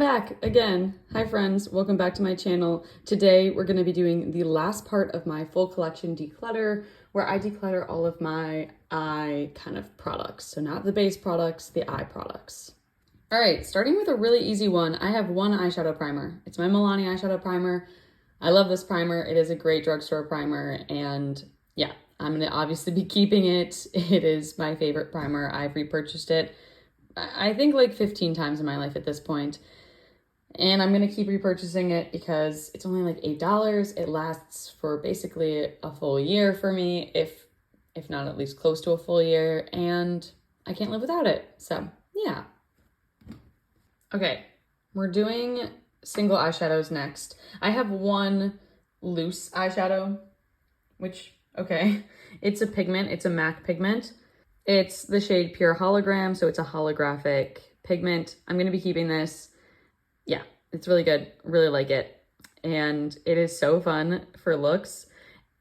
back again. Hi friends, welcome back to my channel. Today we're going to be doing the last part of my full collection declutter, where I declutter all of my eye kind of products. So not the base products, the eye products. All right, starting with a really easy one, I have one eyeshadow primer. It's my Milani eyeshadow primer. I love this primer. It is a great drugstore primer, and yeah, I'm going to obviously be keeping it. It is my favorite primer. I've repurchased it I think like 15 times in my life at this point. And I'm going to keep repurchasing it because it's only like $8. It lasts for basically a full year for me, if not at least close to a full year, and I can't live without it. So, yeah. Okay, we're doing single eyeshadows next. I have one loose eyeshadow, which, okay, it's a pigment. It's a MAC pigment. It's the shade Pure Hologram, so it's a holographic pigment. I'm going to be keeping this. Yeah, it's really good. Really like it. And it is so fun for looks.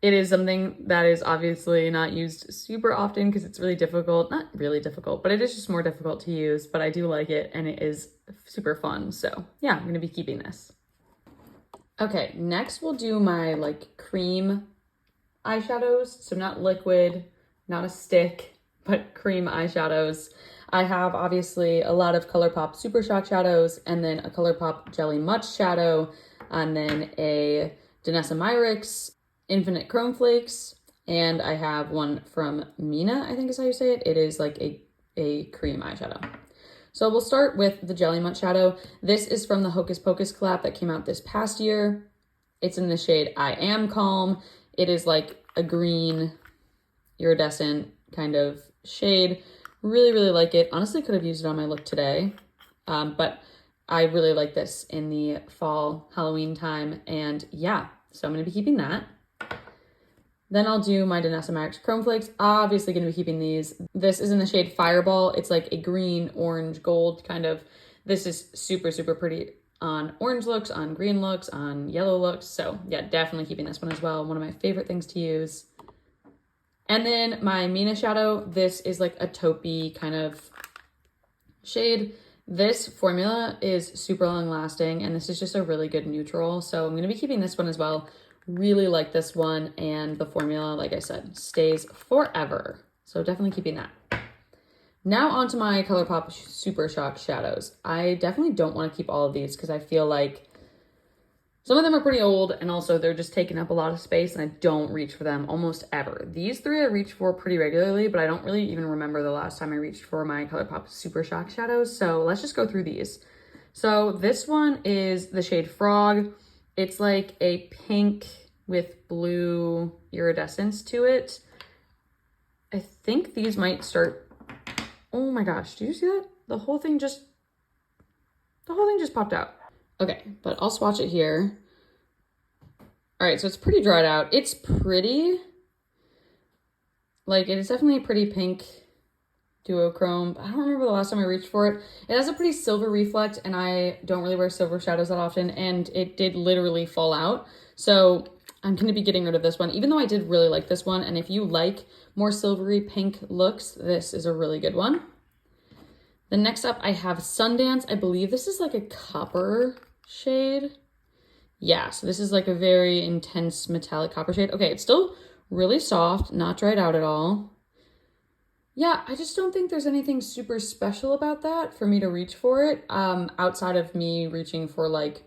It is something that is obviously not used super often because it's really difficult. Not really difficult, but it is just more difficult to use. But I do like it, and it is super fun. So yeah, I'm going to be keeping this. Okay, next we'll do my like cream eyeshadows. So not liquid, not a stick, but cream eyeshadows. I have obviously a lot of ColourPop Super Shock shadows, and then a ColourPop Jelly Much shadow, and then a Danessa Myricks Infinite Chrome Flakes, and I have one from Mina, I think is how you say it. It is like a cream eyeshadow. So we'll start with the Jelly Much shadow. This is from the Hocus Pocus collab that came out this past year. It's in the shade I Am Calm. It is like a green iridescent kind of shade. Really, really like it. Honestly, could have used it on my look today, but I really like this in the fall Halloween time, and yeah, so I'm going to be keeping that. Then I'll do my Danessa Myricks Chrome Flakes. Obviously going to be keeping these. This is in the shade Fireball. It's like a green, orange, gold kind of. This is super, super pretty on orange looks, on green looks, on yellow looks. So yeah, definitely keeping this one as well. One of my favorite things to use. And then my Mina shadow, this is like a taupey kind of shade. This formula is super long lasting, and this is just a really good neutral. So I'm going to be keeping this one as well. Really like this one, and the formula, like I said, stays forever. So definitely keeping that. Now onto my ColourPop Super Shock shadows. I definitely don't want to keep all of these because I feel like some of them are pretty old, and also they're just taking up a lot of space, and I don't reach for them almost ever. These three I reach for pretty regularly, but I don't really even remember the last time I reached for my ColourPop Super Shock shadows. So let's just go through these. So this one is the shade Frog. It's like a pink with blue iridescence to it. I think these might start. Oh my gosh, did you see that? The whole thing just popped out. Okay, but I'll swatch it here. All right, so it's pretty dried out. It's pretty, like, it is definitely a pretty pink duochrome. I don't remember the last time I reached for it. It has a pretty silver reflect, and I don't really wear silver shadows that often, and it did literally fall out. So I'm going to be getting rid of this one, even though I did really like this one. And if you like more silvery pink looks, this is a really good one. Then next up, I have Sundance. I believe this is like a copper shade. Yeah, so this is like a very intense metallic copper shade. Okay, it's still really soft, not dried out at all. Yeah, I just don't think there's anything super special about that for me to reach for it, outside of me reaching for like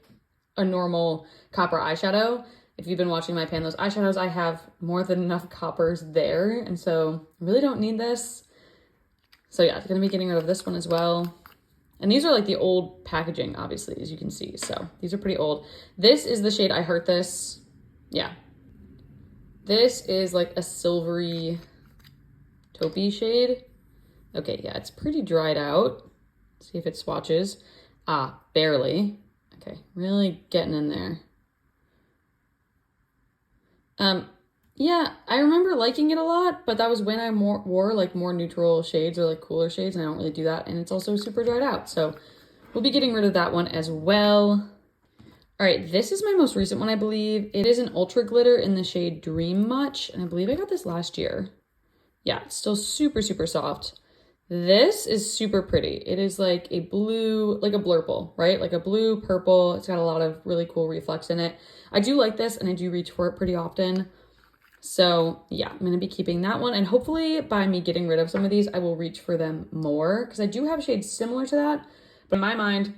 a normal copper eyeshadow. If you've been watching my Pan Those eyeshadows, I have more than enough coppers there, and so I really don't need this. So yeah, I'm gonna be getting rid of this one as well. And these are like the old packaging, obviously, as you can see. So these are pretty old. This is the shade I Hurt This. Yeah. This is like a silvery taupey shade. Okay, yeah, it's pretty dried out. Let's see if it swatches. Ah, barely. Okay, really getting in there. Yeah, I remember liking it a lot, but that was when I wore like more neutral shades or like cooler shades, and I don't really do that, and it's also super dried out. So we'll be getting rid of that one as well. All right, this is my most recent one, I believe. It is an ultra glitter in the shade Dream Much, and I believe I got this last year. Yeah, it's still super, super soft. This is super pretty. It is like a blue, like a blurple, right? Like a blue purple. It's got a lot of really cool reflex in it. I do like this and I do reach for it pretty often. So yeah, I'm gonna be keeping that one. And hopefully by me getting rid of some of these, I will reach for them more because I do have shades similar to that. But in my mind,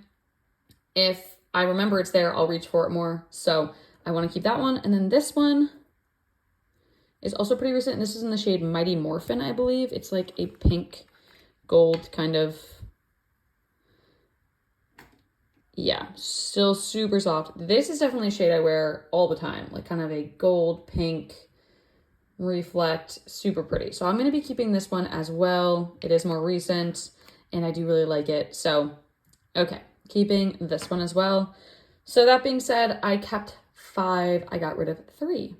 if I remember it's there, I'll reach for it more. So I wanna keep that one. And then this one is also pretty recent. This is in the shade Mighty Morphin, I believe. It's like a pink gold kind of, yeah, still super soft. This is definitely a shade I wear all the time, like kind of a gold pink reflect, super pretty. So I'm going to be keeping this one as well. It is more recent and I do really like it. So, okay, keeping this one as well. So that being said, I kept 5, I got rid of 3.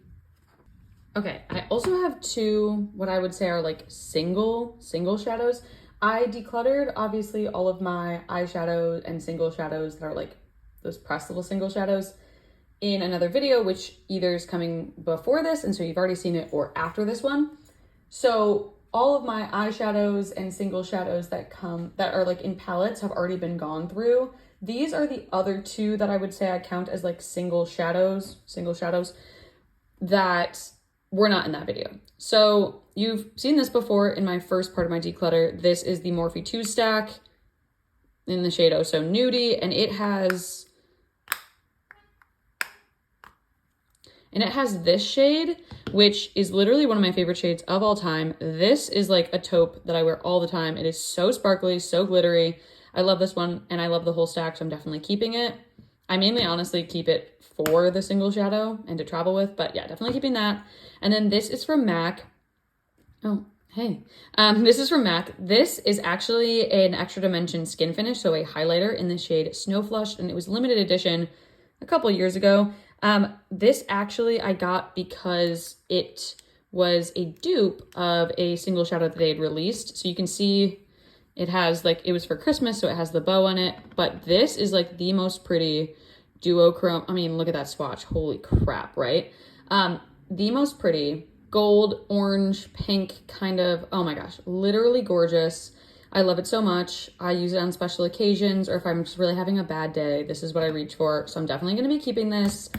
Okay, I also have 2, what I would say are like single shadows. I decluttered, obviously, all of my eyeshadows and single shadows that are like those pressed little single shadows in another video, which either is coming before this, and so you've already seen it, or after this one. So all of my eyeshadows and single shadows that are like in palettes have already been gone through. These are the other 2 that I would say I count as like single shadows that were not in that video. So you've seen this before in my first part of my declutter. This is the Morphe 2 stack in the shade Oh So Nudie, and it has this shade, which is literally one of my favorite shades of all time. This is like a taupe that I wear all the time. It is so sparkly, so glittery. I love this one, and I love the whole stack, so I'm definitely keeping it. I mainly honestly keep it for the single shadow and to travel with, but yeah, definitely keeping that. And then this is from MAC. Oh, hey. This is from MAC. This is actually an extra dimension skin finish, so a highlighter in the shade Snow Flushed, and it was limited edition a couple years ago. This actually I got because it was a dupe of a single shadow that they had released. So you can see it has like, it was for Christmas, so it has the bow on it, but this is like the most pretty duochrome. I mean, look at that swatch. Holy crap, right? The most pretty gold, orange, pink kind of, oh my gosh, literally gorgeous. I love it so much. I use it on special occasions, or if I'm just really having a bad day, this is what I reach for. So I'm definitely going to be keeping this,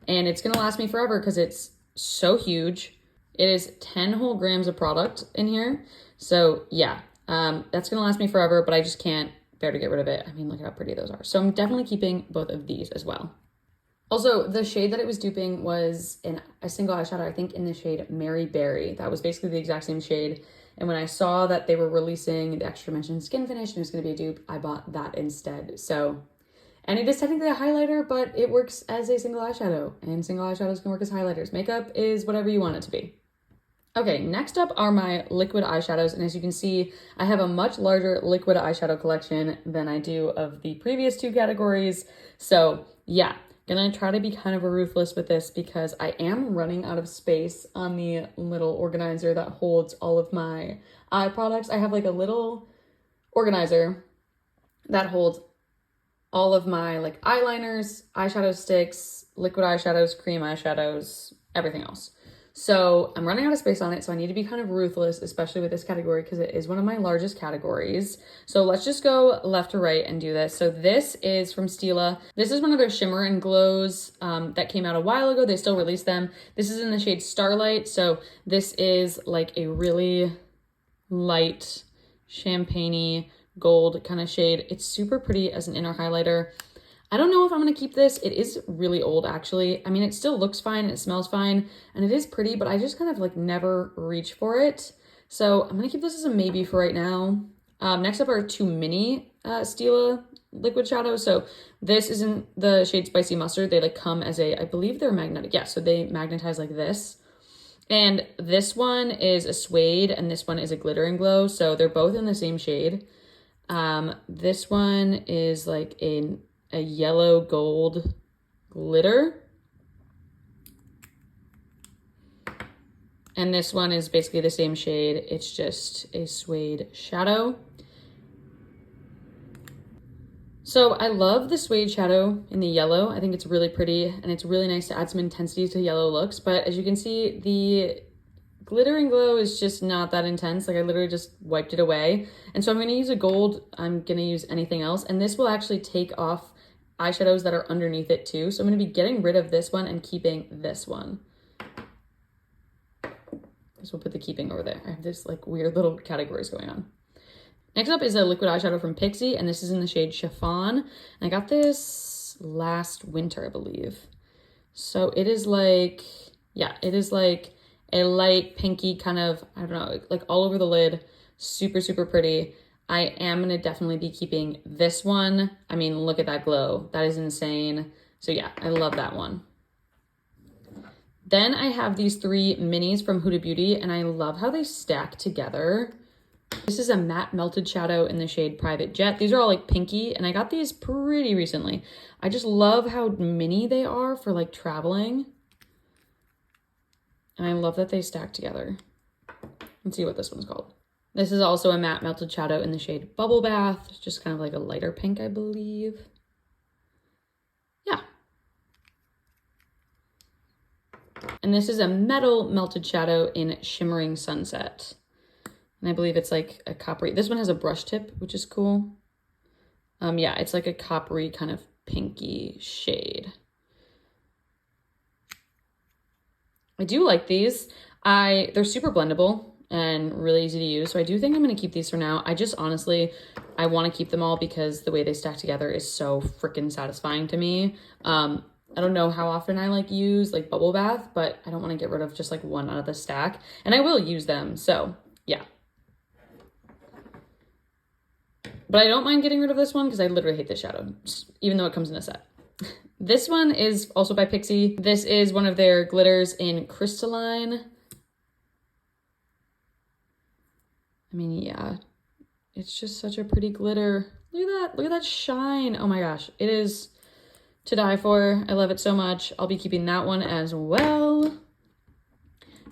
and it's going to last me forever because it's so huge. It is 10 whole grams of product in here. So yeah, that's going to last me forever, but I just can't bear to get rid of it. I mean, look at how pretty those are. So I'm definitely keeping both of these as well. Also, the shade that it was duping was a single eyeshadow, I think in the shade Mary Berry. That was basically the exact same shade. And when I saw that they were releasing the extra dimension skin finish and it was going to be a dupe, I bought that instead. So, and it is technically a highlighter, but it works as a single eyeshadow, and single eyeshadows can work as highlighters. Makeup is whatever you want it to be. Okay, next up are my liquid eyeshadows, and as you can see, I have a much larger liquid eyeshadow collection than I do of the previous 2 categories. So yeah, gonna try to be kind of ruthless with this because I am running out of space on the little organizer that holds all of my eye products. I have like a little organizer that holds all of my like eyeliners, eyeshadow sticks, liquid eyeshadows, cream eyeshadows, everything else. So I'm running out of space on it, so I need to be kind of ruthless, especially with this category because it is one of my largest categories. So let's just go left to right and do this. So this is from Stila. This is one of their shimmer and glows that came out a while ago. They still released them. This is in the shade Starlight. So this is like a really light champagne-y gold kind of shade. It's super pretty as an inner highlighter. I don't know if I'm going to keep this. It is really old, actually. I mean, it still looks fine and it smells fine and it is pretty, but I just kind of like never reach for it. So I'm going to keep this as a maybe for right now. Next up are 2 mini Stila liquid shadows. So this isn't the shade Spicy Mustard. They like come as I believe they're magnetic. Yeah, so they magnetize like this. And this one is a suede and this one is a glitter and glow. So they're both in the same shade. This one is like a yellow gold glitter. And this one is basically the same shade. It's just a suede shadow. So I love the suede shadow in the yellow. I think it's really pretty and it's really nice to add some intensity to yellow looks. But as you can see, the glitter and glow is just not that intense. Like I literally just wiped it away. And so I'm gonna use a gold. I'm gonna use anything else. And this will actually take off eyeshadows that are underneath it too. So I'm gonna be getting rid of this one and keeping this one. So we'll put the keeping over there. I have this like weird little categories going on. Next up is a liquid eyeshadow from Pixie, and this is in the shade Chiffon. And I got this last winter, I believe. So it is like, yeah, it is like a light pinky kind of, I don't know, like all over the lid. Super, super pretty. I am gonna definitely be keeping this one. I mean, look at that glow. That is insane. So yeah, I love that one. Then I have these 3 minis from Huda Beauty, and I love how they stack together. This is a matte melted shadow in the shade Private Jet. These are all like pinky, and I got these pretty recently. I just love how mini they are for like traveling. And I love that they stack together. Let's see what this one's called. This is also a matte melted shadow in the shade Bubble Bath. It's just kind of like a lighter pink, I believe. Yeah. And this is a metal melted shadow in Shimmering Sunset. And I believe it's like a coppery. This one has a brush tip, which is cool. Yeah, it's like a coppery kind of pinky shade. I do like these. They're super blendable and really easy to use. So I do think I'm gonna keep these for now. I just honestly, I wanna keep them all because the way they stack together is so freaking satisfying to me. I don't know how often I like use like Bubble Bath, but I don't wanna get rid of just like one out of the stack. And I will use them, so yeah. But I don't mind getting rid of this one because I literally hate this shadow, even though it comes in a set. This one is also by Pixie. This is one of their glitters in Crystalline. I mean, yeah, it's just such a pretty glitter. Look at that shine. Oh my gosh, it is to die for. I love it so much. I'll be keeping that one as well.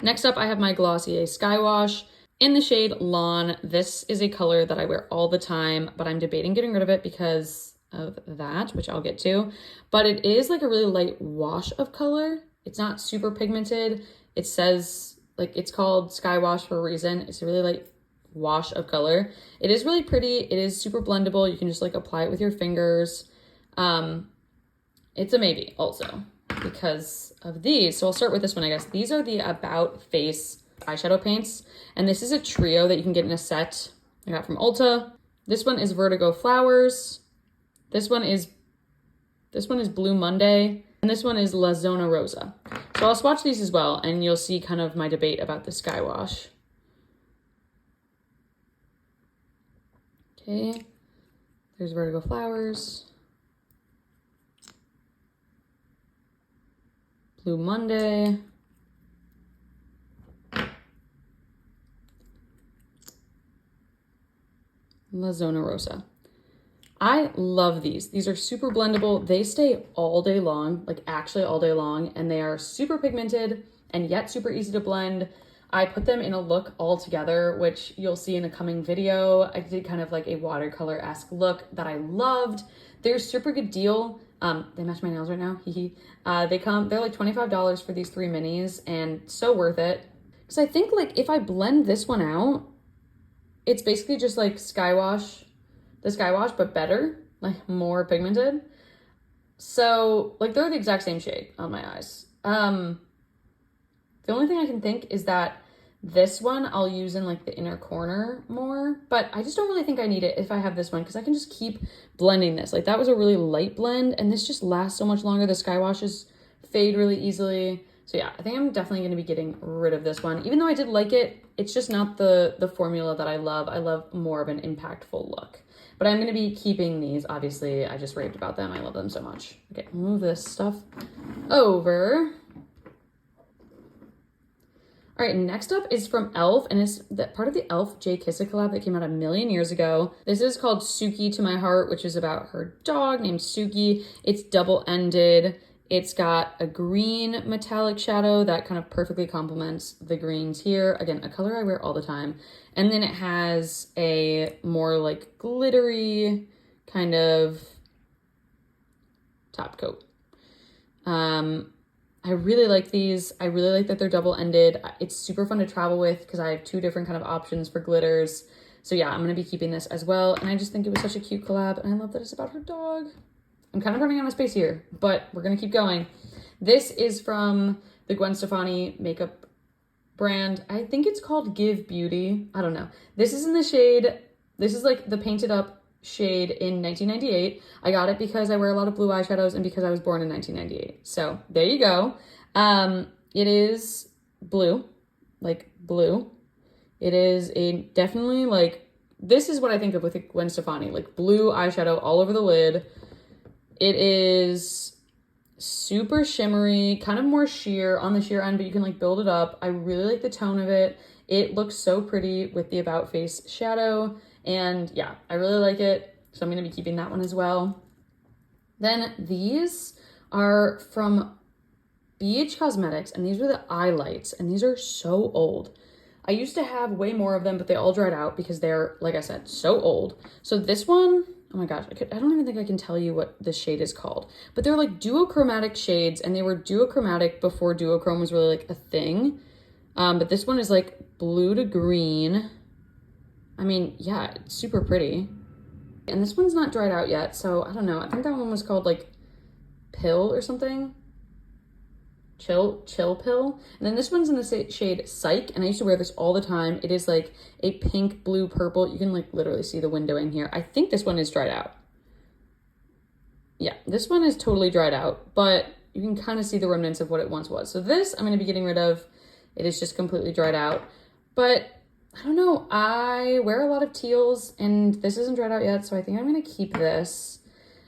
Next up, I have my Glossier Sky Wash in the shade Lawn. This is a color that I wear all the time, but I'm debating getting rid of it because of that, which I'll get to. But it is like a really light wash of color. It's not super pigmented. It says, like, it's called Sky Wash for a reason. It's a really light wash of color. It is really pretty. It is super blendable. You can just like apply it with your fingers. It's a maybe also because of these. So I'll start with this one, I guess. These are the About Face eyeshadow paints, and this is a trio that you can get in a set I got from Ulta. This one is Vertigo Flowers. This one is Blue Monday, and this one is La Zona Rosa. So I'll swatch these as well, and you'll see kind of my debate about the Sky Wash. Okay, there's Vertigo Flowers. Blue Monday. La Zona Rosa. I love these. These are super blendable. They stay all day long, like actually all day long, and they are super pigmented and yet super easy to blend. I put them in a look all together, which you'll see in a coming video. I did kind of like a watercolor-esque look that I loved. They're a super good deal. They match my nails right now. They're like $25 for these 3 minis, and so worth it. Because I think like if I blend this one out, it's basically just like the Sky Wash, but better, like more pigmented. So like they're the exact same shade on my eyes. The only thing I can think is that this one I'll use in like the inner corner more, but I just don't really think I need it if I have this one because I can just keep blending this. Like that was a really light blend, and this just lasts so much longer. The Sky Washes fade really easily. So yeah, I think I'm definitely going to be getting rid of this one. Even though I did like it, it's just not the formula that I love. I love more of an impactful look. But I'm going to be keeping these. Obviously, I just raved about them. I love them so much. Okay, move this stuff over. All right, next up is from e.l.f. and it's part of the e.l.f. J. Kissa collab that came out a million years ago. This is called Suki to My Heart, which is about her dog named Suki. It's double-ended. It's got a green metallic shadow that kind of perfectly complements the greens here. Again, a color I wear all the time. And then it has a more like glittery kind of top coat. I really like these. I really like that they're double-ended. It's super fun to travel with because I have 2 different kind of options for glitters. So yeah, I'm going to be keeping this as well. And I just think it was such a cute collab. And I love that it's about her dog. I'm kind of running out of space here, but we're going to keep going. This is from the Gwen Stefani makeup brand. I think it's called Give Beauty. I don't know. This is in the shade, this is like the painted up shade in 1998. I got it because I wear a lot of blue eyeshadows and because I was born in 1998. So there you go. It is blue, like blue. It is a definitely like, this is what I think of with Gwen Stefani, like blue eyeshadow all over the lid. It is super shimmery, kind of more sheer on the sheer end, but you can like build it up. I really like the tone of it. It looks so pretty with the About Face shadow. And yeah, I really like it. So I'm going to be keeping that one as well. Then these are from BH Cosmetics, and these are the eye lights, and these are so old. I used to have way more of them, but they all dried out because they're, like I said, so old. So this one, oh my gosh, I don't even think I can tell you what this shade is called, but they're like duochromatic shades, and they were duochromatic before duochrome was really like a thing. But this one is like blue to green. I mean, yeah, it's super pretty. And this one's not dried out yet, so I don't know. I think that one was called like Pill or something. Chill Pill. And then this one's in the shade Psych, and I used to wear this all the time. It is like a pink, blue, purple. You can like literally see the window in here. I think this one is dried out. Yeah, this one is totally dried out, but you can kind of see the remnants of what it once was. So this I'm going to be getting rid of. It is just completely dried out. But I don't know. I wear a lot of teals, and this isn't dried out yet, so I think I'm going to keep this.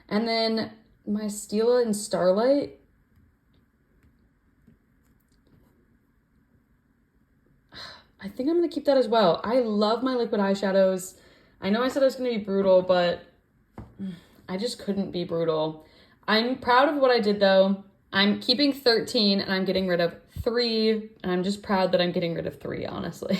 And then my Stila and Starlight. I think I'm going to keep that as well. I love my liquid eyeshadows. I know I said I was going to be brutal, but I just couldn't be brutal. I'm proud of what I did, though. I'm keeping 13, and I'm getting rid of 3, and I'm just proud that I'm getting rid of 3, honestly.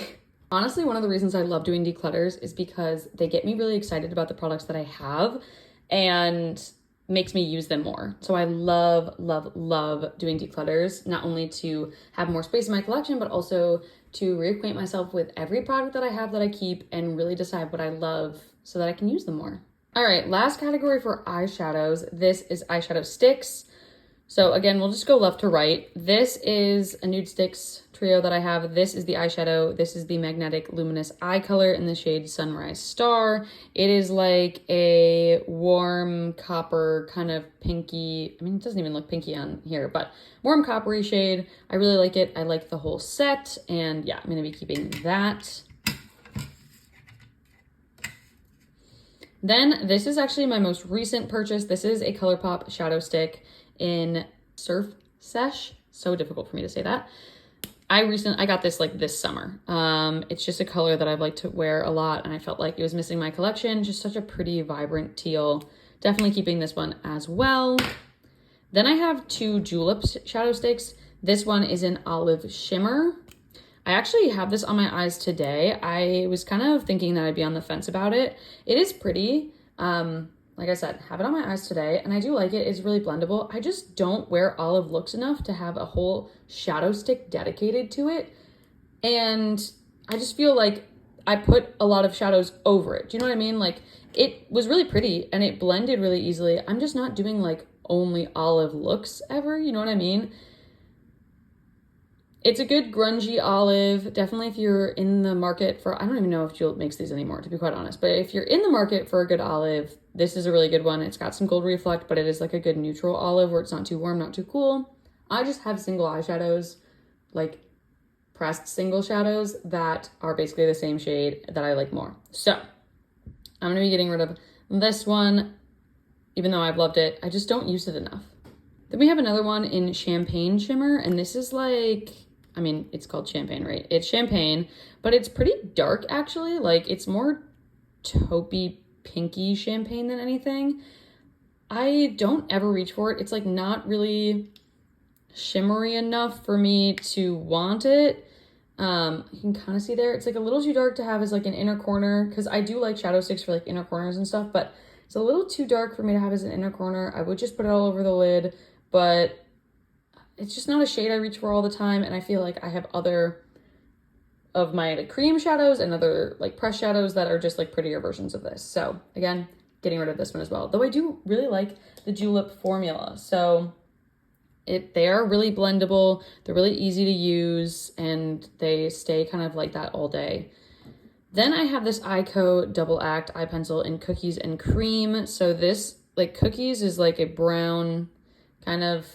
Honestly, one of the reasons I love doing declutters is because they get me really excited about the products that I have and makes me use them more. So I love, love, love doing declutters, not only to have more space in my collection, but also to reacquaint myself with every product that I have that I keep and really decide what I love so that I can use them more. All right, last category for eyeshadows. This is eyeshadow sticks. So again, we'll just go left to right. This is a nude sticks trio that I have. This is the eyeshadow. This is the Magnetic Luminous Eye Color in the shade Sunrise Star. It is like a warm copper kind of pinky. I mean, it doesn't even look pinky on here, but warm coppery shade. I really like it. I like the whole set. And yeah, I'm going to be keeping that. Then this is actually my most recent purchase. This is a ColourPop shadow stick in Surf Sesh. So difficult for me to say that. I got this like this summer. It's just a color that I've liked to wear a lot, and I felt like it was missing my collection. Just such a pretty, vibrant teal. Definitely keeping this one as well. Then I have 2 Julep shadow sticks. This one is in Olive Shimmer. I actually have this on my eyes today. I was kind of thinking that I'd be on the fence about it. It is pretty. Like I said, have it on my eyes today, and I do like it. It's really blendable. I just don't wear olive looks enough to have a whole shadow stick dedicated to it. And I just feel like I put a lot of shadows over it. Do you know what I mean? Like, it was really pretty and it blended really easily. I'm just not doing like only olive looks ever. You know what I mean? It's a good grungy olive. Definitely if you're in the market for, I don't even know if Jules makes these anymore, to be quite honest. But if you're in the market for a good olive, this is a really good one. It's got some gold reflect, but it is like a good neutral olive where it's not too warm, not too cool. I just have single eyeshadows, like pressed single shadows that are basically the same shade that I like more. So I'm going to be getting rid of this one, even though I've loved it. I just don't use it enough. Then we have another one in Champagne Shimmer, and this is like, I mean, it's called Champagne, right? It's champagne, but it's pretty dark, actually. Like, it's more taupey, pinky champagne than anything. I don't ever reach for it. It's, like, not really shimmery enough for me to want it. You can kind of see there. It's, like, a little too dark to have as, like, an inner corner, because I do like shadow sticks for, like, inner corners and stuff, but it's a little too dark for me to have as an inner corner. I would just put it all over the lid, but it's just not a shade I reach for all the time. And I feel like I have other of my like cream shadows and other like press shadows that are just like prettier versions of this. So again, getting rid of this one as well. Though I do really like the Julep formula. So they are really blendable. They're really easy to use and they stay kind of like that all day. Then I have this Eyeshadow Double Act eye pencil in Cookies and Cream. So this like Cookies is like a brown kind of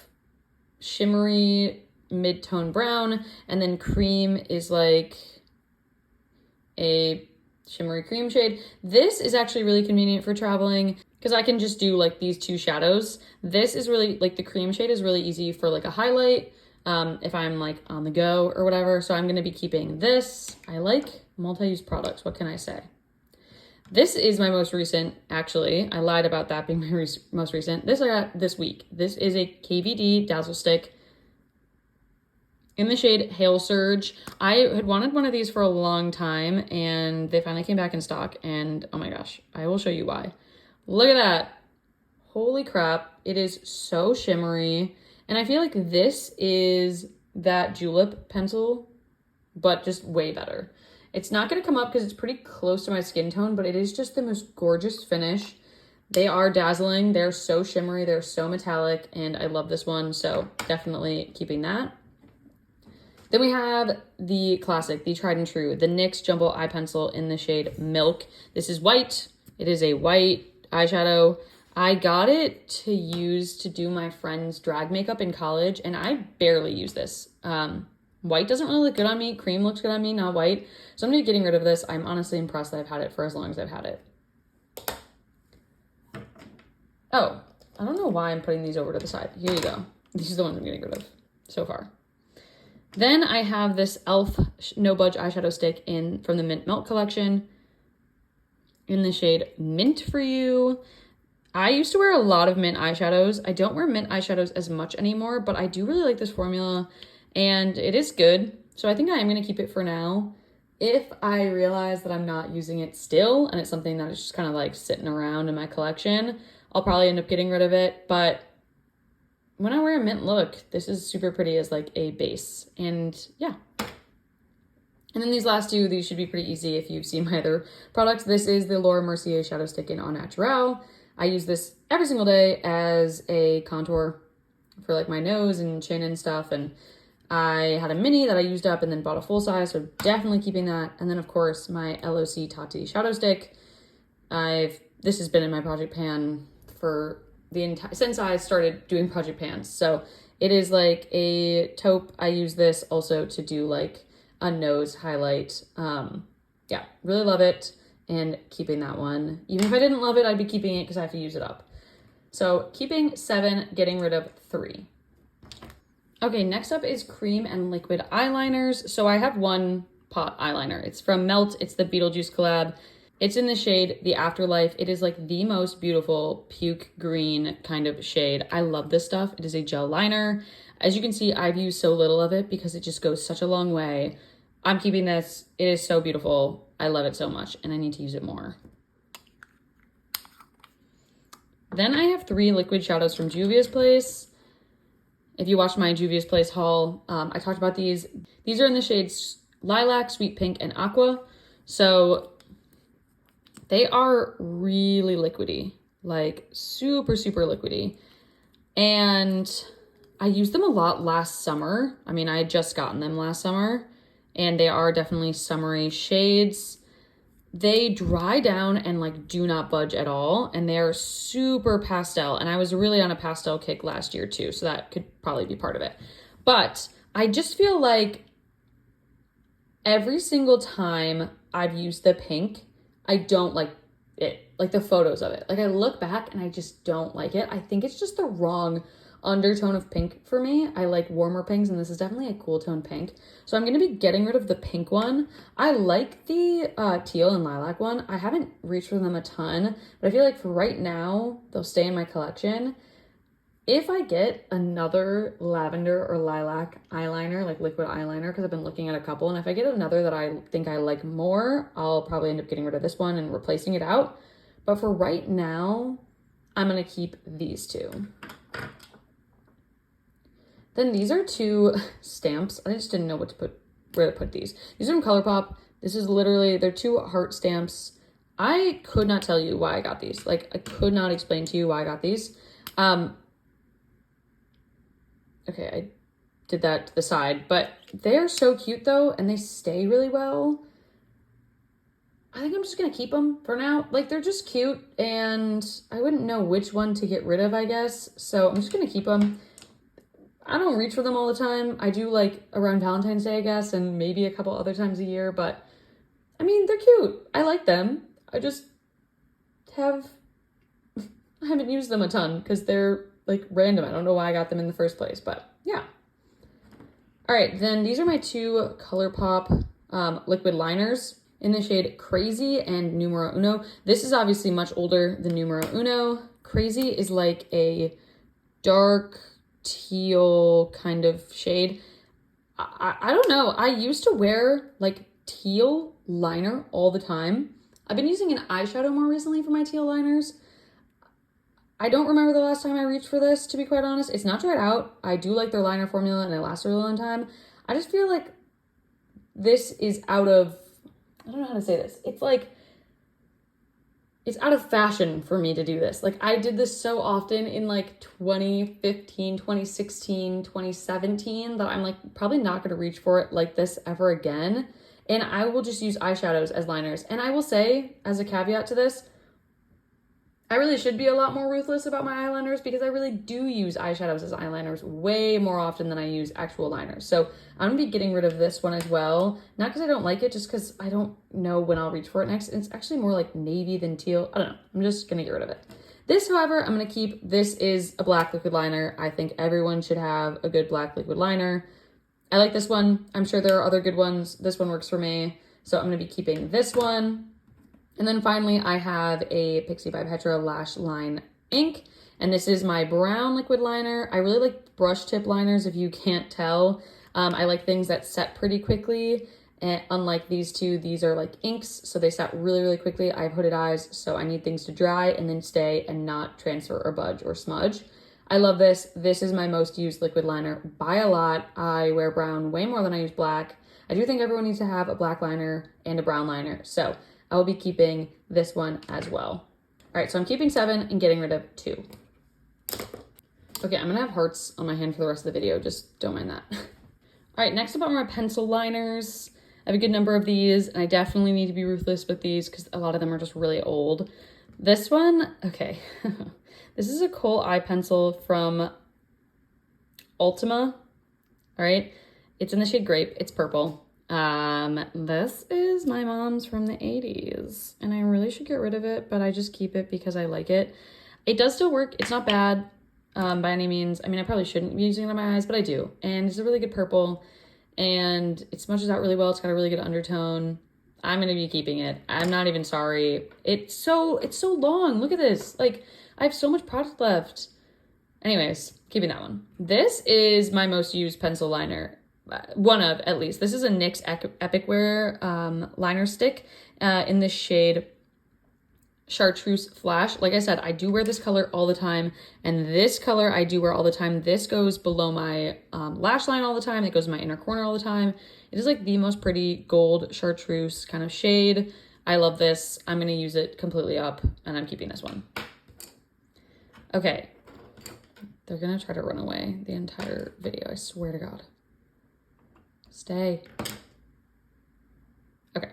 shimmery mid-tone brown, and then Cream is like a shimmery cream shade. This is actually really convenient for traveling because I can just do like these two shadows. This is really like the cream shade is really easy for like a highlight if I'm like on the go or whatever. So I'm going to be keeping this. I like multi-use products. What can I say? This is my most recent, actually. I lied about that being my most recent. This I got this week. This is a KVD Dazzle Stick in the shade Hail Surge. I had wanted one of these for a long time and they finally came back in stock and oh my gosh, I will show you why. Look at that. Holy crap. It is so shimmery. And I feel like this is that Julep pencil, but just way better. It's not going to come up because it's pretty close to my skin tone, but it is just the most gorgeous finish. They are dazzling. They're so shimmery. They're so metallic and I love this one. So definitely keeping that. Then we have the classic, the tried and true, the NYX Jumbo Eye Pencil in the shade Milk. This is white. It is a white eyeshadow. I got it to use to do my friend's drag makeup in college, and I barely use this. White doesn't really look good on me. Cream looks good on me, not white. So I'm going to be getting rid of this. I'm honestly impressed that I've had it for as long as I've had it. Oh, I don't know why I'm putting these over to the side. Here you go. These are the ones I'm getting rid of so far. Then I have this e.l.f. No Budge eyeshadow stick from the Mint Melt collection in the shade Mint for You. I used to wear a lot of mint eyeshadows. I don't wear mint eyeshadows as much anymore, but I do really like this formula and it is good. So I think I am going to keep it for now. If I realize that I'm not using it still and it's something that is just kind of like sitting around in my collection, I'll probably end up getting rid of it. But when I wear a mint look, this is super pretty as like a base. And yeah. And then these last two, these should be pretty easy if you've seen my other products. This is the Laura Mercier Shadow Stick in Au Naturel. I use this every single day as a contour for like my nose and chin and stuff. And I had a mini that I used up and then bought a full size, so definitely keeping that. And then of course my LOC Tati Shadow Stick. This has been in my project pan for since I started doing project pans. So it is like a taupe. I use this also to do like a nose highlight. Yeah, really love it and keeping that one. Even if I didn't love it, I'd be keeping it because I have to use it up. So keeping 7, getting rid of 3. Okay, next up is cream and liquid eyeliners. So I have one pot eyeliner. It's from Melt. It's the Beetlejuice collab. It's in the shade The Afterlife. It is like the most beautiful puke green kind of shade. I love this stuff. It is a gel liner. As you can see, I've used so little of it because it just goes such a long way. I'm keeping this. It is so beautiful. I love it so much and I need to use it more. Then I have 3 liquid shadows from Juvia's Place. If you watched my Juvia's Place haul, I talked about these. These are in the shades Lilac, Sweet Pink, and Aqua. So they are really liquidy, like super, super liquidy. And I used them a lot last summer. I mean, I had just gotten them last summer and they are definitely summery shades. They dry down and like do not budge at all. And they are super pastel. And I was really on a pastel kick last year too. So that could probably be part of it. But I just feel like every single time I've used the pink, I don't like it, like the photos of it. Like I look back and I just don't like it. I think it's just the wrong undertone of pink for me. I like warmer pinks and this is definitely a cool tone pink. So I'm going to be getting rid of the pink one. I like the teal and lilac one. I haven't reached for them a ton, but I feel like for right now, they'll stay in my collection. If I get another lavender or lilac eyeliner, like liquid eyeliner, because I've been looking at a couple, and if I get another that I think I like more, I'll probably end up getting rid of this one and replacing it out. But for right now, I'm going to keep these 2. Then these are two stamps. I just didn't know where to put these. These are from ColourPop. This is literally, they're two heart stamps. I could not tell you why I got these. Like, I could not explain to you why I got these. Okay, I did that to the side, but they're so cute though, and they stay really well. I think I'm just gonna keep them for now. Like, they're just cute, and I wouldn't know which one to get rid of, I guess. So I'm just gonna keep them. I don't reach for them all the time. I do like around Valentine's Day, I guess, and maybe a couple other times a year, but I mean, they're cute. I like them. I just I haven't used them a ton because they're like random. I don't know why I got them in the first place, but yeah. All right, then these are my two ColourPop liquid liners in the shade Crazy and Numero Uno. This is obviously much older than Numero Uno. Crazy is like a dark teal kind of shade. I don't know. I used to wear like teal liner all the time. I've been using an eyeshadow more recently for my teal liners. I don't remember the last time I reached for this, to be quite honest. It's not dried out. I do like their liner formula and it lasts a really long time. I just feel like this is out of, I don't know how to say this. It's like, it's out of fashion for me to do this. Like, I did this so often in like 2015, 2016, 2017 that I'm like probably not going to reach for it like this ever again. And I will just use eyeshadows as liners. And I will say, as a caveat to this, I really should be a lot more ruthless about my eyeliners because I really do use eyeshadows as eyeliners way more often than I use actual liners. So I'm gonna be getting rid of this one as well. Not because I don't like it, just because I don't know when I'll reach for it next. It's actually more like navy than teal. I don't know. I'm just gonna get rid of it. This, however, I'm gonna keep. This is a black liquid liner. I think everyone should have a good black liquid liner. I like this one. I'm sure there are other good ones. This one works for me. So I'm gonna be keeping this one. And then finally, I have a Pixie by Petra Lash Line Ink. And this is my brown liquid liner. I really like brush tip liners, if you can't tell. I like things that set pretty quickly. And unlike these two, these are like inks, so they set really, really quickly. I have hooded eyes, so I need things to dry and then stay and not transfer or budge or smudge. I love this. This is my most used liquid liner by a lot. I wear brown way more than I use black. I do think everyone needs to have a black liner and a brown liner. So I will be keeping this one as well. All right, so I'm keeping 7 and getting rid of 2. Okay, I'm gonna have hearts on my hand for the rest of the video. Just don't mind that. All right, next up are my pencil liners. I have a good number of these, and I definitely need to be ruthless with these because a lot of them are just really old. This one, okay. This is a kohl eye pencil from Ultima. All right, it's in the shade Grape. It's purple. This is my mom's from the 80s, and I really should get rid of it, but I just keep it because I like it. It does still work. It's not bad by any means. I mean, I probably shouldn't be using it on my eyes, but I do. And it's a really good purple, and it smudges out really well. It's got a really good undertone. I'm gonna be keeping it. I'm not even sorry. It's so long. Look at this. Like, I have so much product left. Anyways, keeping that one. This is my most used pencil liner. One of, at least. This is a NYX Epic Wear liner stick in the shade Chartreuse Flash. Like I said, I do wear this color all the time, and this color I do wear all the time. This goes below my lash line all the time. It goes in my inner corner all the time. It is like the most pretty gold chartreuse kind of shade. I love this. I'm going to use it completely up, and I'm keeping this one. Okay. They're going to try to run away the entire video. I swear to God. Stay. Okay.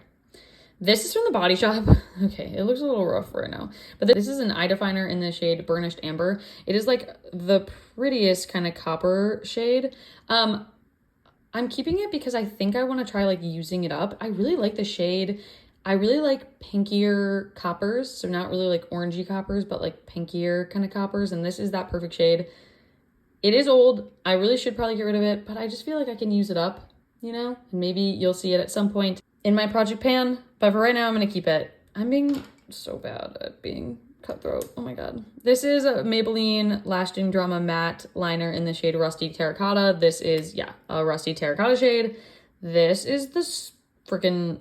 This is from the Body Shop. Okay, it looks a little rough right now. But this is an eye definer in the shade Burnished Amber. It is like the prettiest kind of copper shade. I'm keeping it because I think I want to try like using it up. I really like the shade. I really like pinkier coppers. So not really like orangey coppers, but like pinkier kind of coppers. And this is that perfect shade. It is old. I really should probably get rid of it, but I just feel like I can use it up, you know? And maybe you'll see it at some point in my project pan. But for right now, I'm going to keep it. I'm being so bad at being cutthroat. Oh my God. This is a Maybelline Lasting Drama Matte Liner in the shade Rusty Terracotta. This is, yeah, a Rusty Terracotta shade. This is the freaking...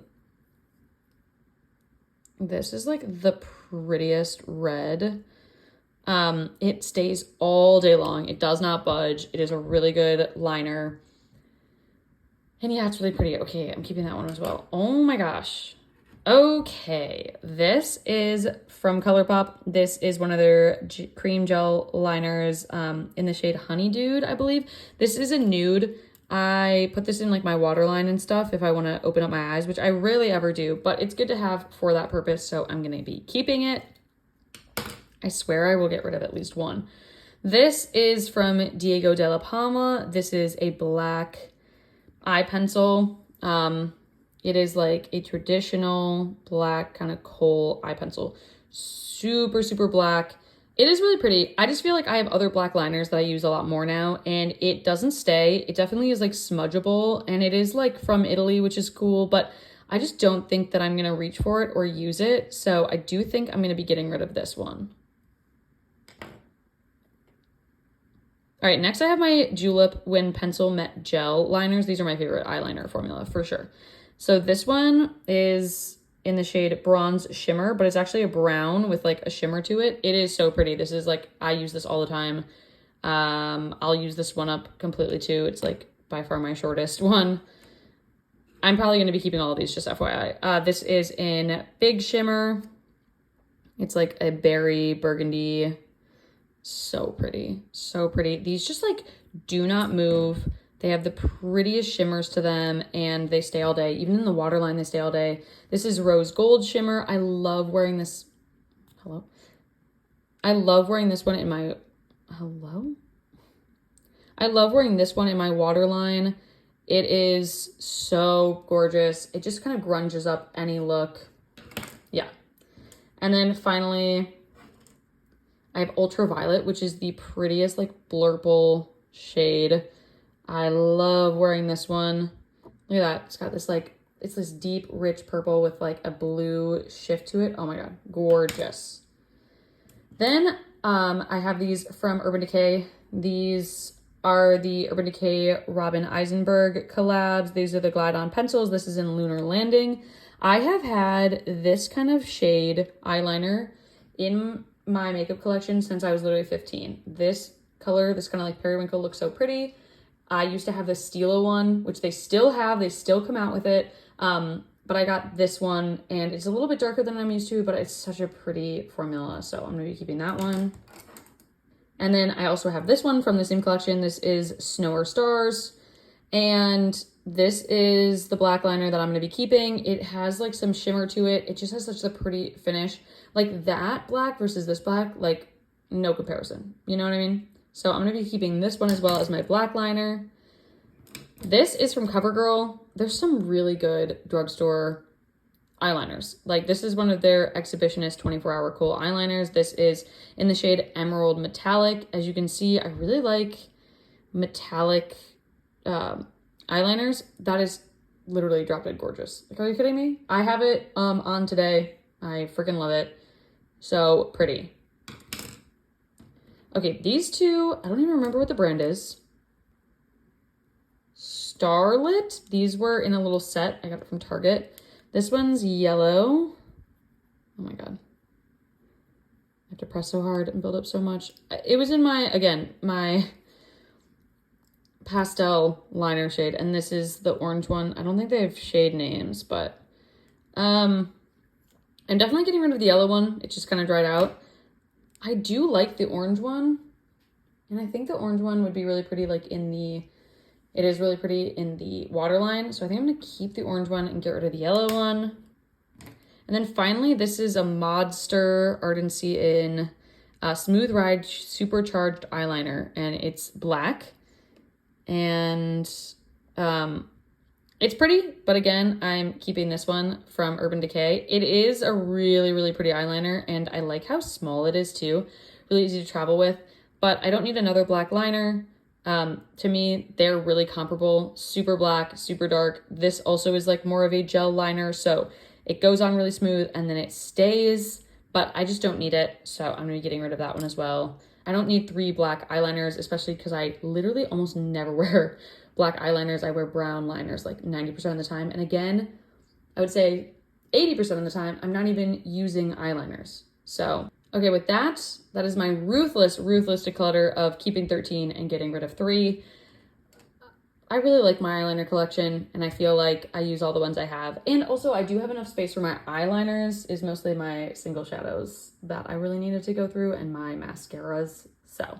This is like the prettiest red It stays all day long. It does not budge. It is a really good liner. And yeah, it's really pretty. Okay, I'm keeping that one as well. Oh my gosh. Okay, this is from ColourPop. This is one of their cream gel liners in the shade Honey Dude, I believe. This is a nude. I put this in like my waterline and stuff if I want to open up my eyes, which I rarely ever do, but it's good to have for that purpose, so I'm going to be keeping it. I swear I will get rid of at least one. This is from Diego de la Palma. This is a black eye pencil. It is like a traditional black kind of kohl eye pencil. Super, super black. It is really pretty. I just feel like I have other black liners that I use a lot more now, and it doesn't stay. It definitely is like smudgeable, and it is like from Italy, which is cool, but I just don't think that I'm gonna reach for it or use it. So I do think I'm gonna be getting rid of this one. All right, next I have my Julep Win Pencil Matte Gel liners. These are my favorite eyeliner formula for sure. So this one is in the shade Bronze Shimmer, but it's actually a brown with like a shimmer to it. It is so pretty. This is like, I use this all the time. I'll use this one up completely too. It's like by far my shortest one. I'm probably gonna be keeping all of these, just FYI. This is in Big Shimmer. It's like a berry burgundy. So pretty, so pretty. These just like do not move. They have the prettiest shimmers to them, and they stay all day. Even in the waterline, they stay all day. This is Rose Gold Shimmer. I love wearing this. Hello? I love wearing this one in my, hello? I love wearing this one in my waterline. It is so gorgeous. It just kind of grunges up any look. Yeah. And then finally, I have Ultraviolet, which is the prettiest like blurple shade. I love wearing this one. Look at that. It's got this like, it's this deep, rich purple with like a blue shift to it. Oh my God, gorgeous. Then I have these from Urban Decay. These are the Urban Decay Robin Eisenberg collabs. These are the Glide On pencils. This is in Lunar Landing. I have had this kind of shade eyeliner in my makeup collection since I was literally 15. This color, this kind of like periwinkle, looks so pretty. I used to have the Stila one, which they still have. They still come out with it. But I got this one, and it's a little bit darker than I'm used to, but it's such a pretty formula, so I'm going to be keeping that one. And then I also have this one from the same collection. This is Snow or Stars, and this is the black liner that I'm going to be keeping. It has like some shimmer to it. It just has such a pretty finish. Like that black versus this black, like no comparison. You know what I mean? So I'm going to be keeping this one as well as my black liner. This is from CoverGirl. There's some really good drugstore eyeliners. Like this is one of their Exhibitionist 24-hour Kohl eyeliners. This is in the shade Emerald Metallic. As you can see, I really like metallic eyeliners. That is literally drop dead gorgeous. Like, are you kidding me? I have it on today. I freaking love it. So pretty. Okay, these two, I don't even remember what the brand is. Starlit. These were in a little set. I got it from Target. This one's yellow. Oh my God. I have to press so hard and build up so much. It was in my, again, my pastel liner shade, and this is the orange one. I don't think they have shade names, but I'm definitely getting rid of the yellow one. It just kind of dried out. I do like the orange one, and I think the orange one would be really pretty like in the, it is really pretty in the waterline. So I think I'm gonna keep the orange one and get rid of the yellow one. And then finally, this is a Modster Ardency in Smooth Ride Supercharged Eyeliner, and it's black. And it's pretty, but again, I'm keeping this one from Urban Decay. It is a really, really pretty eyeliner, and I like how small it is too. Really easy to travel with, but I don't need another black liner. To me, they're really comparable. Super black, super dark. This also is like more of a gel liner, so it goes on really smooth and then it stays, but I just don't need it, so I'm gonna be getting rid of that one as well. I don't need 3 black eyeliners, especially because I literally almost never wear black eyeliners. I wear brown liners like 90% of the time. And again, I would say 80% of the time, I'm not even using eyeliners. So Okay, with that is my ruthless declutter of keeping 13 and getting rid of 3. I really like my eyeliner collection, and I feel like I use all the ones I have. And also, I do have enough space for my eyeliners, is mostly my single shadows that I really needed to go through, and my mascaras. So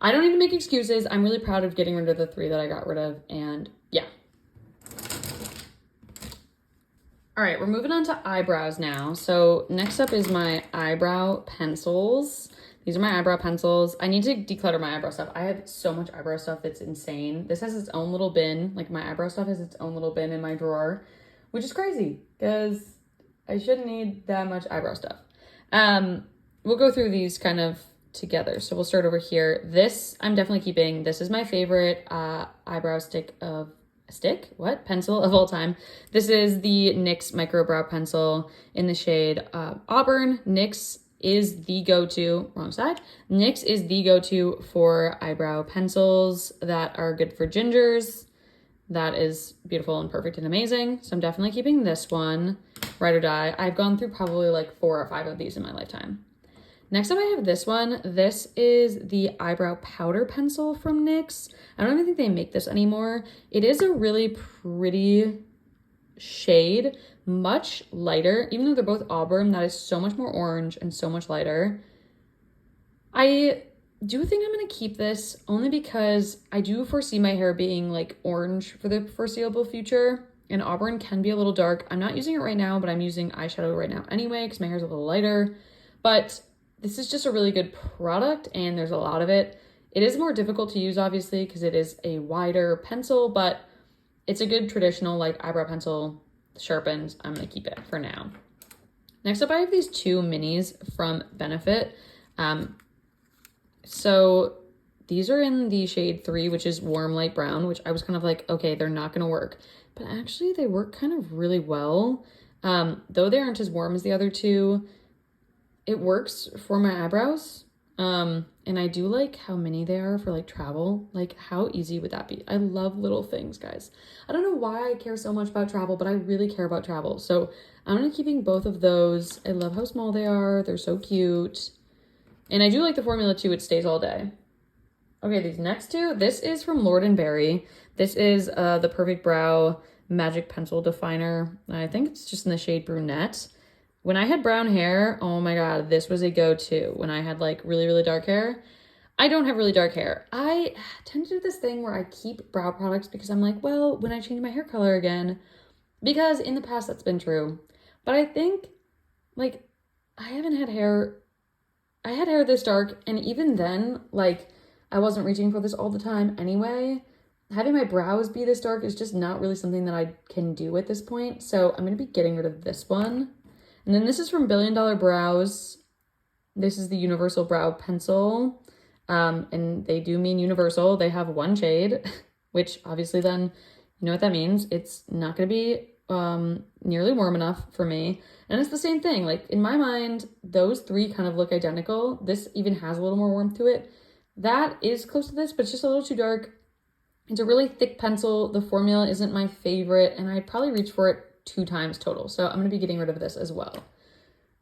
I don't need to make excuses. I'm really proud of getting rid of the 3 that I got rid of, and yeah. All right, we're moving on to eyebrows now. So next up is my eyebrow pencils. These are my eyebrow pencils. I need to declutter my eyebrow stuff. I have so much eyebrow stuff, it's insane. This has its own little bin. Like, my eyebrow stuff has its own little bin in my drawer, which is crazy because I shouldn't need that much eyebrow stuff. We'll go through these kind of together. So we'll start over here. This I'm definitely keeping. This is my favorite eyebrow pencil of all time. This is the NYX Micro Brow Pencil in the shade Auburn. NYX is the go-to, wrong side. NYX is the go-to for eyebrow pencils that are good for gingers. That is beautiful and perfect and amazing. So I'm definitely keeping this one, ride or die. I've gone through probably like 4 or 5 of these in my lifetime. Next up, I have this one. This is the eyebrow powder pencil from NYX. I don't even think they make this anymore. It is a really pretty shade, much lighter, even though they're both auburn. That is so much more orange and so much lighter. I do think I'm going to keep this only because I do foresee my hair being like orange for the foreseeable future, and auburn can be a little dark. I'm not using it right now, but I'm using eyeshadow right now anyway because my hair's a little lighter. But this is just a really good product, and there's a lot of it. It is more difficult to use, obviously, because it is a wider pencil, but it's a good traditional like eyebrow pencil, sharpened. I'm going to keep it for now. Next up, I have these 2 minis from Benefit. So these are in the shade 3, which is warm light brown, which I was kind of like, okay, they're not going to work. But actually, they work kind of really well. Though they aren't as warm as the other 2, it works for my eyebrows. And I do like how mini they are for like travel. Like, how easy would that be? I love little things, guys. I don't know why I care so much about travel, but I really care about travel. So I'm gonna keeping both of those. I love how small they are. They're so cute. And I do like the formula too. It stays all day. Okay, these next 2, this is from Lord & Berry. This is the Perfect Brow Magic Pencil Definer. I think it's just in the shade Brunette. When I had brown hair, oh my God, this was a go-to. When I had like really, really dark hair. I don't have really dark hair. I tend to do this thing where I keep brow products because I'm like, well, when I change my hair color again, because in the past that's been true. But I think like I haven't had hair, I had hair this dark, and even then, like, I wasn't reaching for this all the time anyway. Having my brows be this dark is just not really something that I can do at this point. So I'm going to be getting rid of this one. And then this is from Billion Dollar Brows. This is the Universal Brow Pencil. And they do mean universal. They have 1 shade, which obviously then, you know what that means. It's not going to be nearly warm enough for me. And it's the same thing. Like, in my mind, those 3 kind of look identical. This even has a little more warmth to it. That is close to this, but it's just a little too dark. It's a really thick pencil. The formula isn't my favorite, and I'd probably reach for it 2 times total. So I'm going to be getting rid of this as well.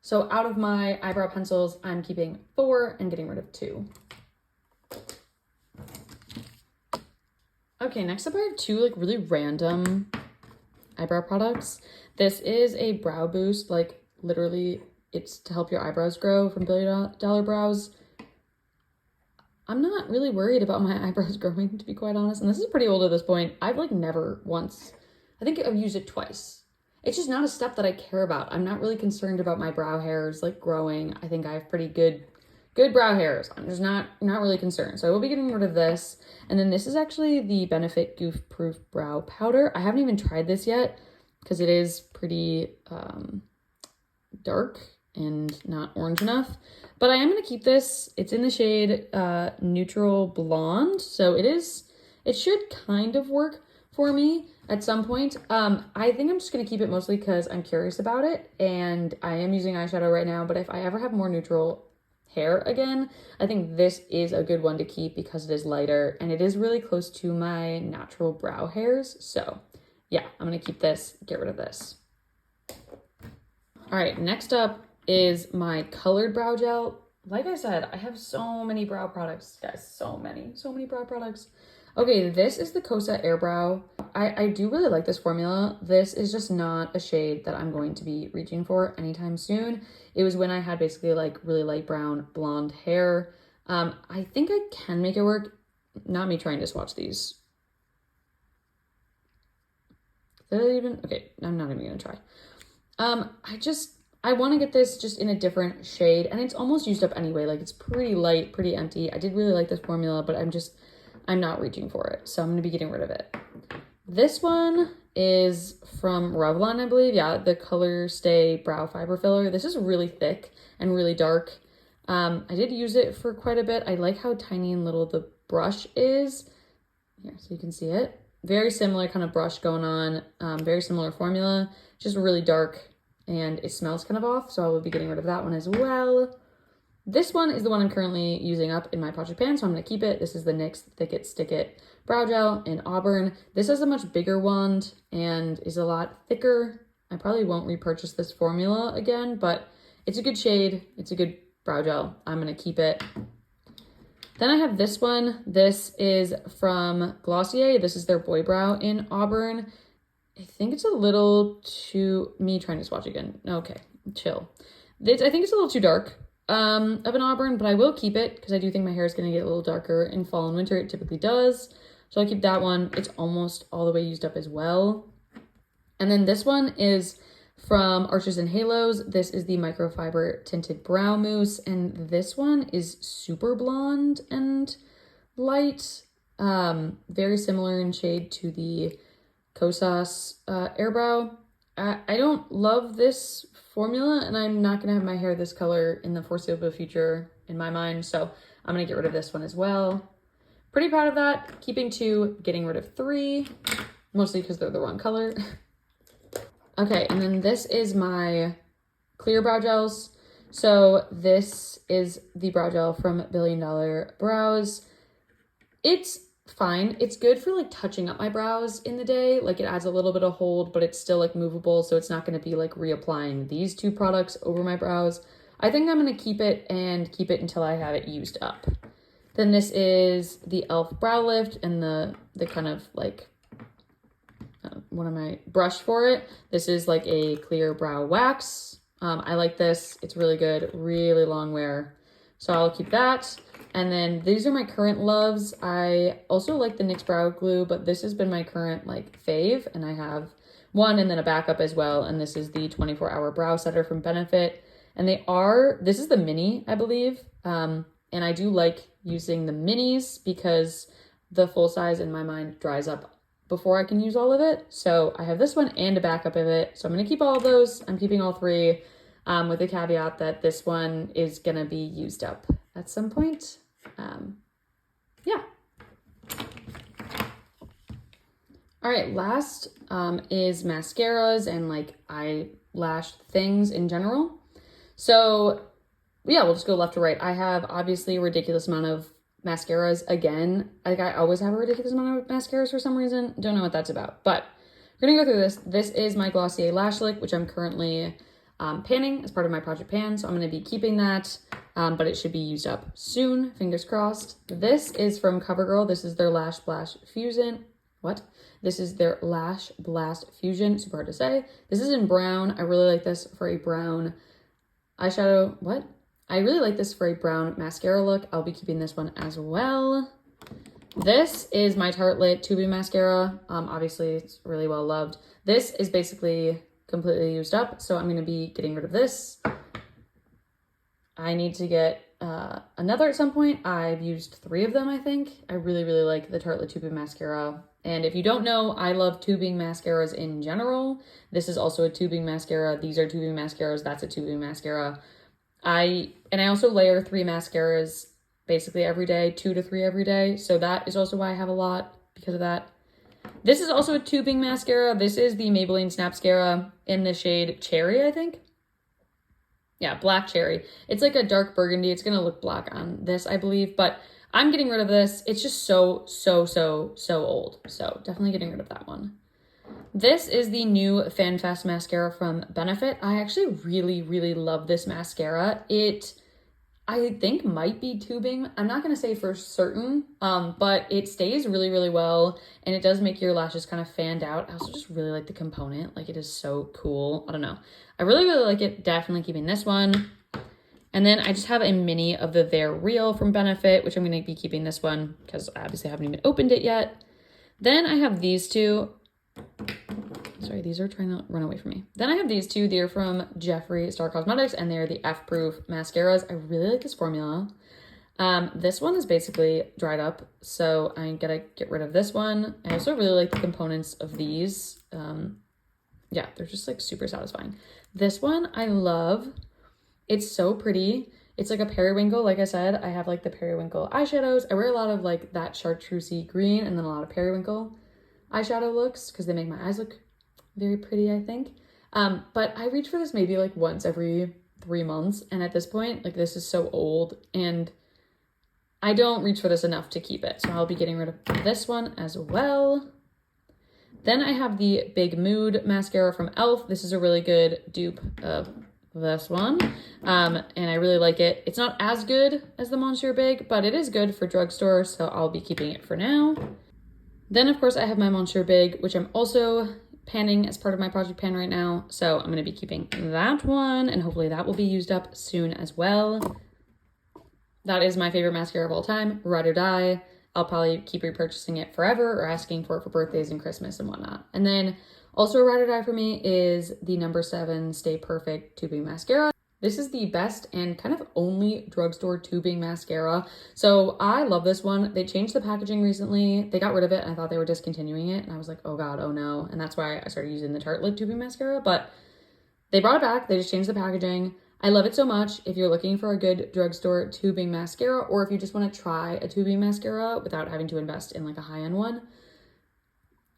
So out of my eyebrow pencils, I'm keeping 4 and getting rid of 2. Okay, next up I have 2 like really random eyebrow products. This is a brow boost, like literally it's to help your eyebrows grow from Billion Dollar Brows. I'm not really worried about my eyebrows growing, to be quite honest. And this is pretty old at this point. I've like never once, I think I've used it twice. It's just not a step that I care about. I'm not really concerned about my brow hairs like growing. I think I have pretty good brow hairs. I'm just not really concerned. So I will be getting rid of this. And then this is actually the Benefit Goof Proof Brow Powder. I haven't even tried this yet because it is pretty dark and not orange enough. But I am going to keep this. It's in the shade Neutral Blonde. So it should kind of work for me at some point. I think I'm just going to keep it mostly because I'm curious about it. And I am using eyeshadow right now. But if I ever have more neutral hair again, I think this is a good one to keep because it is lighter. And it is really close to my natural brow hairs. So yeah, I'm going to keep this, get rid of this. All right, next up is my colored brow gel. Like I said, I have so many brow products, guys, so many brow products. Okay, this is the Kosa Airbrow. I do really like this formula. This is just not a shade that I'm going to be reaching for anytime soon. It was when I had basically like really light brown blonde hair. I think I can make it work. Not me trying to swatch these. Did I even? Okay, I'm not even gonna try. I want to get this just in a different shade, and it's almost used up anyway. Like, it's pretty light, pretty empty. I did really like this formula, but I'm not reaching for it, so I'm gonna be getting rid of it. This one is from Revlon, I believe. Yeah, the Color Stay Brow Fiber Filler. This is really thick and really dark. I did use it for quite a bit. I like how tiny and little the brush is. Here, so you can see it. Very similar kind of brush going on. Very similar formula, just really dark, and it smells kind of off, so I will be getting rid of that one as well. This one is the one I'm currently using up in my project pan, so I'm going to keep it. This is the NYX Thick It Stick It Brow Gel in Auburn. This has a much bigger wand and is a lot thicker. I probably won't repurchase this formula again, but it's a good shade. It's a good brow gel. I'm going to keep it. Then I have this one. This is from Glossier. This is their Boy Brow in Auburn. I think it's a little too... Me trying to swatch again. Okay, chill. I think it's a little too dark of an Auburn, but I will keep it because I do think my hair is going to get a little darker in fall and winter. It typically does. So I'll keep that one. It's almost all the way used up as well. And then this one is from Arches and Halos. This is the Microfiber Tinted Brow Mousse, and this one is super blonde and light. Very similar in shade to the Kosas Airbrow. I don't love this formula, and I'm not gonna have my hair this color in the foreseeable future in my mind, so I'm gonna get rid of this one as well. Pretty proud of that. Keeping 2, getting rid of 3, mostly because they're the wrong color. Okay, and then this is my clear brow gels. So this is the brow gel from Billion Dollar Brows. It's fine. It's good for like touching up my brows in the day. Like, it adds a little bit of hold, but it's still like movable, so it's not going to be like reapplying these 2 products over my brows. I think I'm going to keep it until I have it used up. Then this is the e.l.f. Brow Lift and the kind of like brush for it. This is like a clear brow wax. I like this. It's really good, really long wear. So I'll keep that. And then these are my current loves. I also like the NYX Brow Glue, but this has been my current like fave, and I have one and then a backup as well. And this is the 24-hour brow setter from Benefit. And this is the mini, I believe. And I do like using the minis because the full size in my mind dries up before I can use all of it. So I have this one and a backup of it. So I'm going to keep all of those. I'm keeping all 3 with the caveat that this one is going to be used up at some point. Yeah. All right, last is mascaras and like eyelash things in general. So yeah, we'll just go left to right. I have obviously a ridiculous amount of mascaras again. Like, I always have a ridiculous amount of mascaras for some reason. Don't know what that's about, but we're gonna go through this. This is my Glossier Lash Lick, which I'm currently panning as part of my project pan. So I'm gonna be keeping that, but it should be used up soon, fingers crossed. This is from CoverGirl. This is their Lash Blast Fusion. This is their Lash Blast Fusion, super hard to say. This is in brown. I really like this for a brown eyeshadow. I really like this for a brown mascara look. I'll be keeping this one as well. This is my Tartelette tubing mascara. Obviously, it's really well loved. This is basically completely used up, so I'm going to be getting rid of this. I need to get another at some point. I've used 3 of them, I think. I really, really like the Tartelette tubing mascara. And if you don't know, I love tubing mascaras in general. This is also a tubing mascara. These are tubing mascaras. That's a tubing mascara. I also layer 3 mascaras basically every day, 2 to 3 every day. So that is also why I have a lot because of that. This is also a tubing mascara. This is the Maybelline Snapscara in the shade Cherry, I think. Yeah, Black Cherry. It's like a dark burgundy. It's going to look black on this, I believe. But I'm getting rid of this. It's just so old. So definitely getting rid of that one. This is the new Fan Fast mascara from Benefit. I actually really, really love this mascara. It, I think, might be tubing. I'm not going to say for certain, but it stays really, really well, and it does make your lashes kind of fanned out. I also just really like the component. Like, it is so cool. I don't know. I really, really like it. Definitely keeping this one. And then I just have a mini of the They're Real from Benefit, which I'm going to be keeping this one because I obviously haven't even opened it yet. Then I have these two. Sorry, these are trying to run away from me. Then I have these two. They're from Jeffree Star Cosmetics, and they're the F-proof mascaras. I really like this formula. This one is basically dried up, so I'm gonna get rid of this one. I also really like the components of these. Yeah, they're just like super satisfying. This one I love. It's so pretty. It's like a periwinkle. Like I said, I have like the periwinkle eyeshadows. I wear a lot of like that chartreusey green and then a lot of periwinkle eyeshadow looks because they make my eyes look very pretty, I think. But I reach for this maybe like once every 3 months. And at this point, like this is so old and I don't reach for this enough to keep it. So I'll be getting rid of this one as well. Then I have the Big Mood mascara from e.l.f. This is a really good dupe of this one. And I really like it. It's not as good as the Monsieur Big, but it is good for drugstore. So I'll be keeping it for now. Then of course I have my Monsieur Big, which I'm also panning as part of my project pan right now. So I'm going to be keeping that one and hopefully that will be used up soon as well. That is my favorite mascara of all time, Ride or Die. I'll probably keep repurchasing it forever or asking for it for birthdays and Christmas and whatnot. And then also a Ride or Die for me is the No. 7 Stay Perfect Tubing Mascara. This is the best and kind of only drugstore tubing mascara. So I love this one. They changed the packaging recently. They got rid of it and I thought they were discontinuing it. And I was like, oh God, oh no. And that's why I started using the Tartelette tubing mascara. But they brought it back. They just changed the packaging. I love it so much. If you're looking for a good drugstore tubing mascara, or if you just want to try a tubing mascara without having to invest in like a high-end one,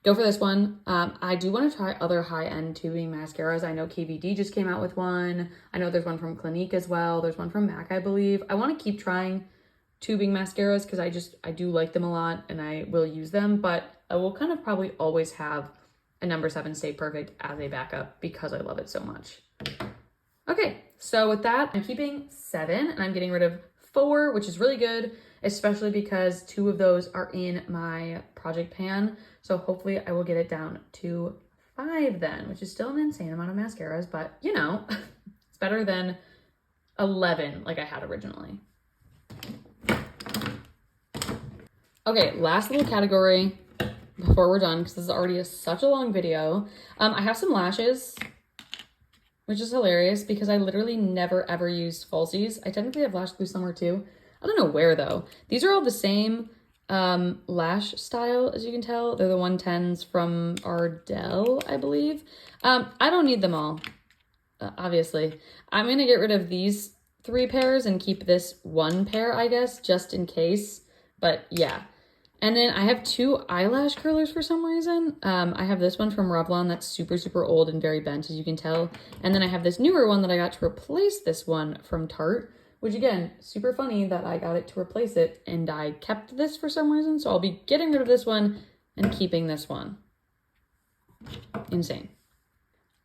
go for this one. I do want to try other high-end tubing mascaras. I know KVD just came out with one. I know there's one from Clinique as well. There's one from MAC, I believe. I want to keep trying tubing mascaras because I do like them a lot and I will use them, but I will kind of probably always have a No. 7 Stay Perfect as a backup because I love it so much. Okay, so with that, I'm keeping 7 and I'm getting rid of 4, which is really good, especially because 2 of those are in my project pan. So hopefully I will get it down to 5 then, which is still an insane amount of mascaras, but you know, it's better than 11 like I had originally. Okay, last little category before we're done, because this is already such a long video. I have some lashes, which is hilarious because I literally never ever use falsies. I technically have lash glue somewhere too. I don't know where though. These are all the same lash style, as you can tell. They're the 110s from Ardell, I believe. I don't need them all, obviously. I'm gonna get rid of these 3 pairs and keep this 1 pair, I guess, just in case. But yeah. And then I have 2 eyelash curlers for some reason. I have this one from Revlon that's super, super old and very bent, as you can tell. And then I have this newer one that I got to replace this one from Tarte, which again, super funny that I got it to replace it and I kept this for some reason. So I'll be getting rid of this one and keeping this one. Insane.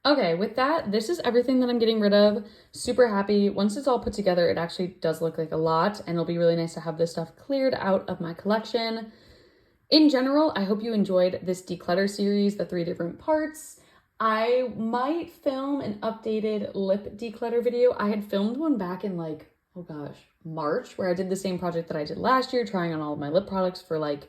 Okay, with that, this is everything that I'm getting rid of. Super happy. Once it's all put together, it actually does look like a lot and it'll be really nice to have this stuff cleared out of my collection. In general, I hope you enjoyed this declutter series, the 3 different parts. I might film an updated lip declutter video. I had filmed one back in like, oh gosh, March, where I did the same project that I did last year, trying on all of my lip products for like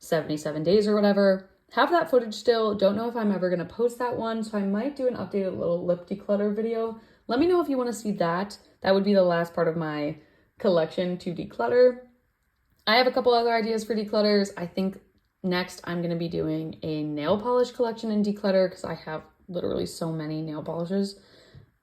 77 days or whatever. Have that footage still. Don't know if I'm ever going to post that one, so I might do an updated little lip declutter video. Let me know if you want to see that. That would be the last part of my collection to declutter. I have a couple other ideas for declutters. I think next I'm going to be doing a nail polish collection in declutter because I have literally so many nail polishes.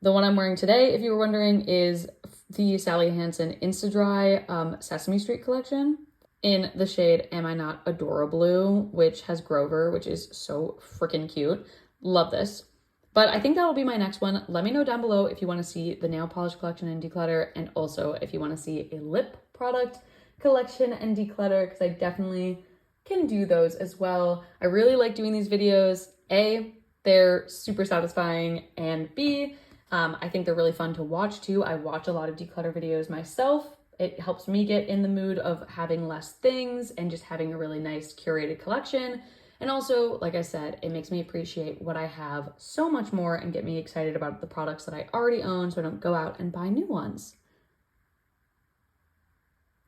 The one I'm wearing today, if you were wondering, is the Sally Hansen Insta-Dry Sesame Street collection in the shade Am I Not Adorable, which has Grover, which is so freaking cute. Love this. But I think that will be my next one. Let me know down below if you want to see the nail polish collection and declutter, and also if you want to see a lip product collection and declutter, because I definitely can do those as well. I really like doing these videos. A, they're super satisfying, and B, I think they're really fun to watch too. I watch a lot of declutter videos myself. It helps me get in the mood of having less things and just having a really nice curated collection. And also, like I said, it makes me appreciate what I have so much more and get me excited about the products that I already own so I don't go out and buy new ones.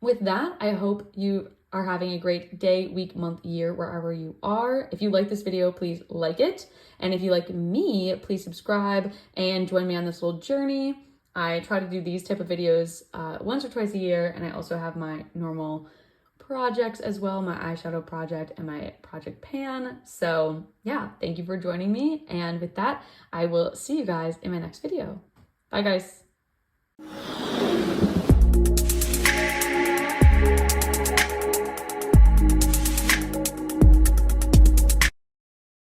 With that, I hope you are having a great day, week, month, year, wherever you are. If you like this video, please like it. And if you like me, please subscribe and join me on this little journey. I try to do these type of videos once or twice a year, and I also have my normal projects as well, my eyeshadow project and my project pan. So yeah, thank you for joining me. And with that, I will see you guys in my next video. Bye guys.